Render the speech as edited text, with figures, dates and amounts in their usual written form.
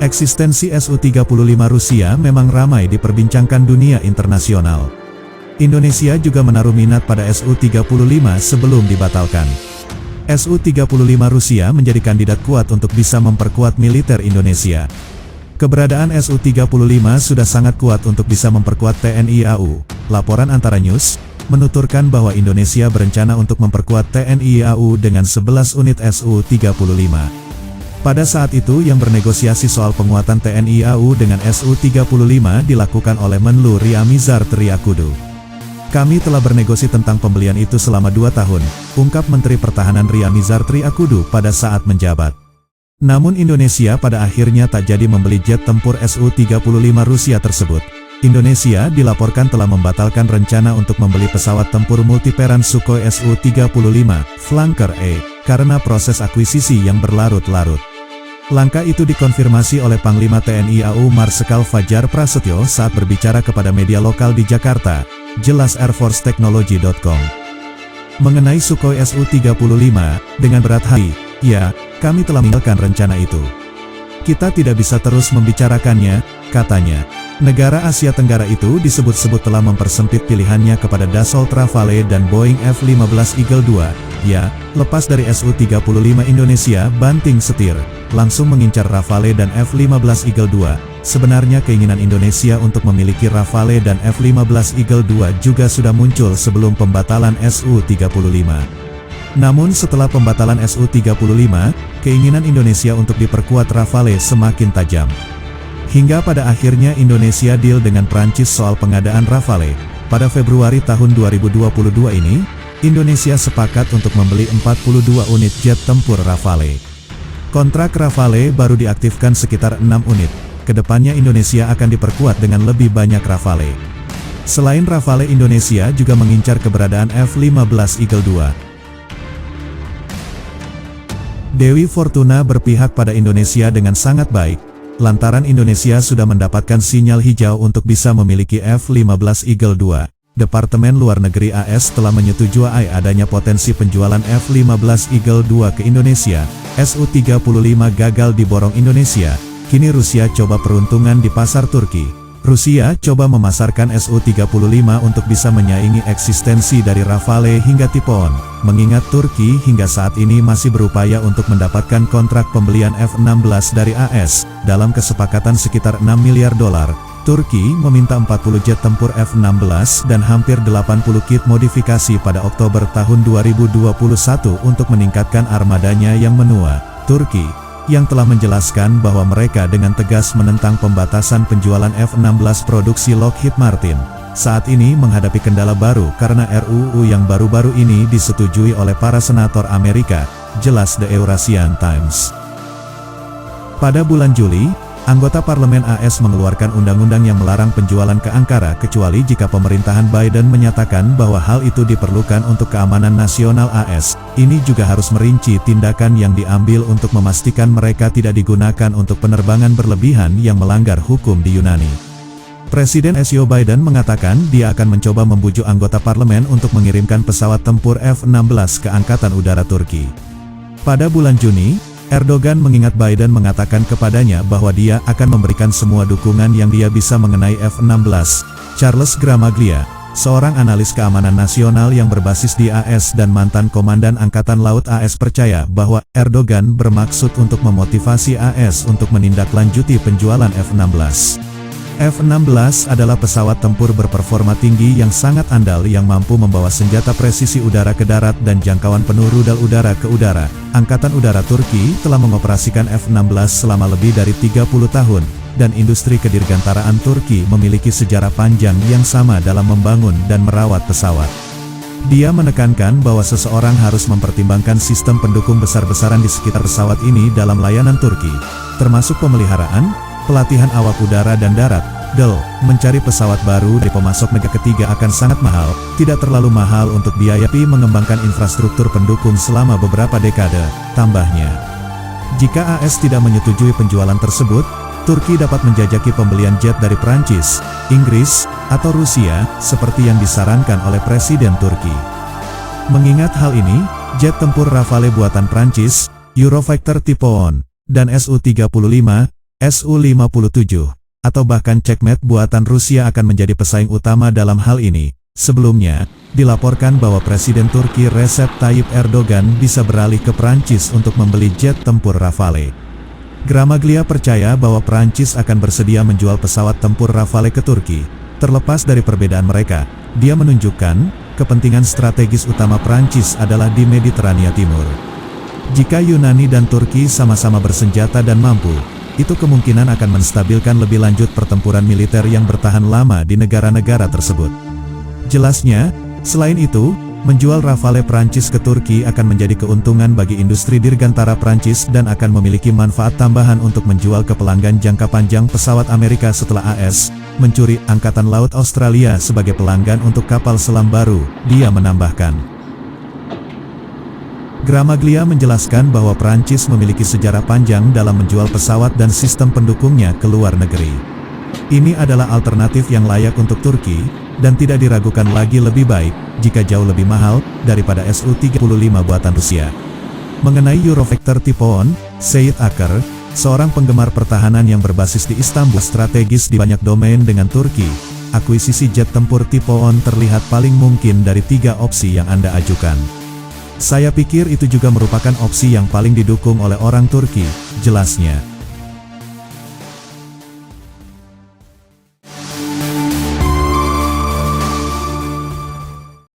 Eksistensi Su-35 Rusia memang ramai diperbincangkan dunia internasional. Indonesia juga menaruh minat pada Su-35 sebelum dibatalkan. Su-35 Rusia menjadi kandidat kuat untuk bisa memperkuat militer Indonesia. Keberadaan Su-35 sudah sangat kuat untuk bisa memperkuat TNI AU. Laporan Antara News menuturkan bahwa Indonesia berencana untuk memperkuat TNI AU dengan 11 unit Su-35. Pada saat itu yang bernegosiasi soal penguatan TNI AU dengan Su-35 dilakukan oleh Menlu Ryamizard Triakudu. Kami telah bernegosiasi tentang pembelian itu selama 2 tahun, ungkap Menteri Pertahanan Ryamizard Triakudu pada saat menjabat. Namun Indonesia pada akhirnya tak jadi membeli jet tempur Su-35 Rusia tersebut. Indonesia dilaporkan telah membatalkan rencana untuk membeli pesawat tempur multiperan Sukhoi Su-35 Flanker E karena proses akuisisi yang berlarut-larut. Langkah itu dikonfirmasi oleh Panglima TNI AU Marsikal Fajar Prasetyo saat berbicara kepada media lokal di Jakarta, jelas airforcetechnology.com. Mengenai Sukhoi Su-35, dengan berat hati, ya, kami telah meninggalkan rencana itu. Kita tidak bisa terus membicarakannya, katanya. Negara Asia Tenggara itu disebut-sebut telah mempersempit pilihannya kepada Dassault Rafale dan Boeing F-15 Eagle II. Ya, lepas dari Su-35 Indonesia banting setir, langsung mengincar Rafale dan F-15 Eagle II. Sebenarnya keinginan Indonesia untuk memiliki Rafale dan F-15 Eagle II juga sudah muncul sebelum pembatalan Su-35. Namun setelah pembatalan Su-35, keinginan Indonesia untuk diperkuat Rafale semakin tajam. Hingga pada akhirnya Indonesia deal dengan Prancis soal pengadaan Rafale. Pada Februari tahun 2022 ini, Indonesia sepakat untuk membeli 42 unit jet tempur Rafale. Kontrak Rafale baru diaktifkan sekitar 6 unit. Kedepannya Indonesia akan diperkuat dengan lebih banyak Rafale. Selain Rafale, Indonesia juga mengincar keberadaan F-15 Eagle II. Dewi Fortuna berpihak pada Indonesia dengan sangat baik, lantaran Indonesia sudah mendapatkan sinyal hijau untuk bisa memiliki F-15 Eagle II. Departemen Luar Negeri AS telah menyetujui adanya potensi penjualan F-15 Eagle II ke Indonesia. Su-35 gagal diborong Indonesia, kini Rusia coba peruntungan di pasar Turki. Rusia coba memasarkan Su-35 untuk bisa menyaingi eksistensi dari Rafale hingga Typhoon, mengingat Turki hingga saat ini masih berupaya untuk mendapatkan kontrak pembelian F-16 dari AS, dalam kesepakatan sekitar $6 miliar. Turki meminta 40 jet tempur F-16 dan hampir 80 kit modifikasi pada Oktober tahun 2021 untuk meningkatkan armadanya yang menua. Turki, yang telah menjelaskan bahwa mereka dengan tegas menentang pembatasan penjualan F-16 produksi Lockheed Martin, saat ini menghadapi kendala baru karena RUU yang baru-baru ini disetujui oleh para senator Amerika, jelas The Eurasian Times. Pada bulan Juli, anggota parlemen AS mengeluarkan undang-undang yang melarang penjualan ke Ankara kecuali jika pemerintahan Biden menyatakan bahwa hal itu diperlukan untuk keamanan nasional AS. Ini juga harus merinci tindakan yang diambil untuk memastikan mereka tidak digunakan untuk penerbangan berlebihan yang melanggar hukum di Yunani. Presiden Joe Biden mengatakan dia akan mencoba membujuk anggota parlemen untuk mengirimkan pesawat tempur F-16 ke Angkatan Udara Turki. Pada bulan Juni, Erdogan mengingat Biden mengatakan kepadanya bahwa dia akan memberikan semua dukungan yang dia bisa mengenai F-16. Charles Gramaglia, seorang analis keamanan nasional yang berbasis di AS dan mantan Komandan Angkatan Laut AS percaya bahwa Erdogan bermaksud untuk memotivasi AS untuk menindaklanjuti penjualan F-16. F-16 adalah pesawat tempur berperforma tinggi yang sangat andal yang mampu membawa senjata presisi udara ke darat dan jangkauan penuh rudal udara ke udara. Angkatan Udara Turki telah mengoperasikan F-16 selama lebih dari 30 tahun, dan industri kedirgantaraan Turki memiliki sejarah panjang yang sama dalam membangun dan merawat pesawat. Dia menekankan bahwa seseorang harus mempertimbangkan sistem pendukung besar-besaran di sekitar pesawat ini dalam layanan Turki, termasuk pemeliharaan, pelatihan awak udara dan darat, mencari pesawat baru dari pemasok negara ketiga akan sangat mahal, tidak terlalu mahal untuk biaya mengembangkan infrastruktur pendukung selama beberapa dekade, tambahnya. Jika AS tidak menyetujui penjualan tersebut, Turki dapat menjajaki pembelian jet dari Prancis, Inggris, atau Rusia, seperti yang disarankan oleh Presiden Turki. Mengingat hal ini, jet tempur Rafale buatan Prancis, Eurofighter tipe ON, dan Su-35, Su-57, atau bahkan Checkmate buatan Rusia akan menjadi pesaing utama dalam hal ini. Sebelumnya, dilaporkan bahwa Presiden Turki Recep Tayyip Erdogan bisa beralih ke Prancis untuk membeli jet tempur Rafale. Gramaglia percaya bahwa Prancis akan bersedia menjual pesawat tempur Rafale ke Turki. Terlepas dari perbedaan mereka, dia menunjukkan, kepentingan strategis utama Prancis adalah di Mediterania Timur. Jika Yunani dan Turki sama-sama bersenjata dan mampu, itu kemungkinan akan menstabilkan lebih lanjut pertempuran militer yang bertahan lama di negara-negara tersebut. Jelasnya, selain itu, menjual Rafale Prancis ke Turki akan menjadi keuntungan bagi industri dirgantara Prancis dan akan memiliki manfaat tambahan untuk menjual ke pelanggan jangka panjang pesawat Amerika setelah AS mencuri Angkatan Laut Australia sebagai pelanggan untuk kapal selam baru, dia menambahkan. Gramaglia menjelaskan bahwa Prancis memiliki sejarah panjang dalam menjual pesawat dan sistem pendukungnya ke luar negeri. Ini adalah alternatif yang layak untuk Turki, dan tidak diragukan lagi lebih baik, jika jauh lebih mahal, daripada Su-35 buatan Rusia. Mengenai Eurofighter tipe ON, Seyit Akar, seorang penggemar pertahanan yang berbasis di Istanbul strategis di banyak domain dengan Turki, akuisisi jet tempur tipe ON terlihat paling mungkin dari 3 opsi yang Anda ajukan. Saya pikir itu juga merupakan opsi yang paling didukung oleh orang Turki, jelasnya.